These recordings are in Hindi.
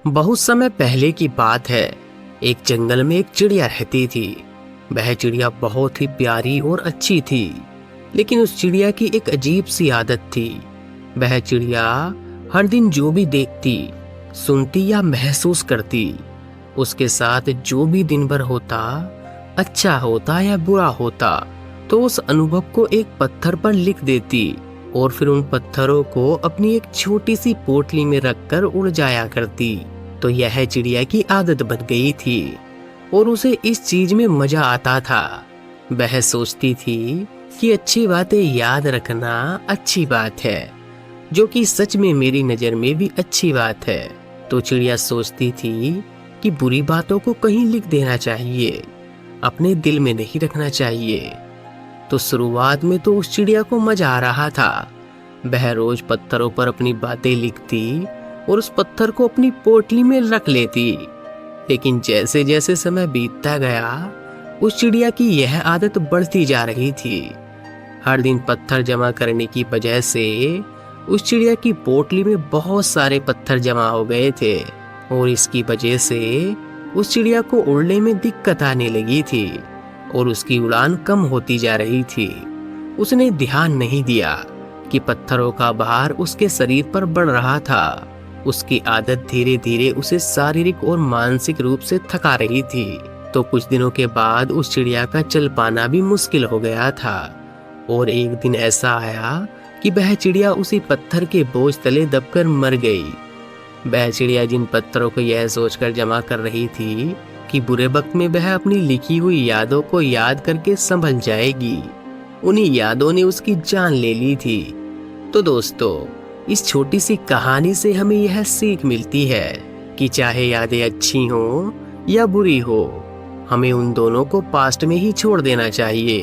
बहुत समय पहले की बात है। एक जंगल में एक चिड़िया रहती थी। वह चिड़िया बहुत ही प्यारी और अच्छी थी, लेकिन उस चिड़िया की एक अजीब सी आदत थी। वह चिड़िया हर दिन जो भी देखती, सुनती या महसूस करती, उसके साथ जो भी दिन भर होता, अच्छा होता या बुरा होता, तो उस अनुभव को एक पत्थर पर लिख देती और फिर उन पत्थरों को अपनी एक छोटी सी पोटली में रखकर उड़ जाया करती। तो यह चिड़िया की आदत बन गई थी और उसे इस चीज में मजा आता था। वह सोचती थी कि अच्छी बातें याद रखना अच्छी बात है, जो कि सच में मेरी नजर में भी अच्छी बात है। तो चिड़िया सोचती थी कि बुरी बातों को कहीं लिख देना चाहिए, अपने दिल में नहीं रखना चाहिए। तो शुरुआत में तो उस चिड़िया को मजा आ रहा था। वह रोज पत्थरों पर अपनी बातें लिखती और उस पत्थर को अपनी पोटली में रख लेती। लेकिन जैसे जैसे समय बीतता गया, उस चिड़िया की यह आदत बढ़ती जा रही थी। हर दिन पत्थर जमा करने की वजह से उस चिड़िया की पोटली में बहुत सारे पत्थर जमा हो गए थे और इसकी वजह से उस चिड़िया को उड़ने में दिक्कत आने लगी थी और उसकी उड़ान कम होती जा रही थी। उसने ध्यान नहीं दिया कि पत्थरों का भार उसके शरीर पर बढ़ रहा था। उसकी आदत धीरे धीरे उसे शारीरिक और मानसिक रूप से थका रही थी। तो कुछ दिनों के बाद उस चिड़िया का चल पाना भी मुश्किल हो गया था और एक दिन ऐसा आया कि वह चिड़िया उसी पत्थर के बोझ तले दबकर मर गई। वह चिड़िया जिन पत्थरों को यह सोचकर जमा कर रही थी कि बुरे वक्त में वह अपनी लिखी हुई यादों को याद करके संभल जाएगी, उन्हीं यादों ने उसकी जान ले ली थी। तो दोस्तों, इस छोटी सी कहानी से हमें यह सीख मिलती है कि चाहे यादें अच्छी हो या बुरी हो, हमें उन दोनों को पास्ट में ही छोड़ देना चाहिए,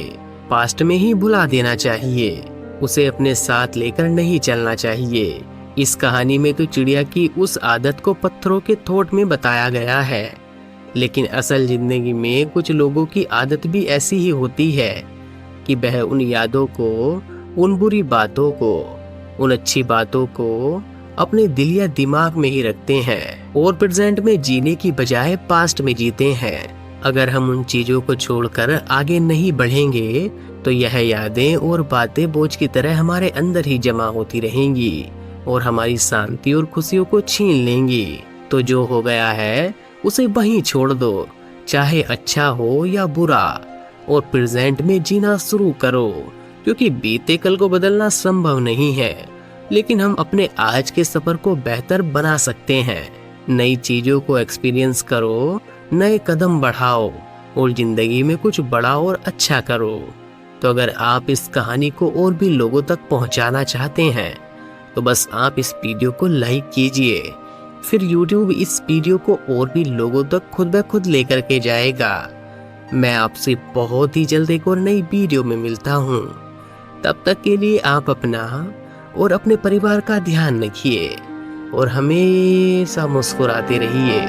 पास्ट में ही भुला देना चाहिए, उसे अपने साथ लेकर नहीं चलना चाहिए। इस कहानी में तो चिड़िया की उस आदत को पत्थरों के थोट में बताया गया है, लेकिन असल जिंदगी में कुछ लोगों की आदत भी ऐसी ही होती है कि वह उन यादों को, उन बुरी बातों को, उन अच्छी बातों को अपने दिल या दिमाग में ही रखते हैं और प्रेजेंट में जीने की बजाय पास्ट में जीते हैं। अगर हम उन चीजों को छोड़कर आगे नहीं बढ़ेंगे तो यह यादें और बातें बोझ की तरह हमारे अंदर ही जमा होती रहेंगी और हमारी शांति और खुशियों को छीन लेंगी। तो जो हो गया है उसे वहीं छोड़ दो, चाहे अच्छा हो या बुरा, और प्रेजेंट में जीना शुरू करो, क्योंकि बीते कल को बदलना संभव नहीं है, लेकिन हम अपने आज के सफर को बेहतर बना सकते हैं। नई चीजों को एक्सपीरियंस करो, नए कदम बढ़ाओ और जिंदगी में कुछ बड़ा और अच्छा करो। तो अगर आप इस कहानी को और भी लोगों तक पहुंचाना चाहते हैं तो बस आप इस वीडियो को लाइक कीजिए, फिर YouTube इस वीडियो को और भी लोगों तक खुद ब खुद लेकर के जाएगा। मैं आपसे बहुत ही जल्द एक और नई वीडियो में मिलता हूँ। तब तक के लिए आप अपना और अपने परिवार का ध्यान रखिए और हमेशा मुस्कुराते रहिए।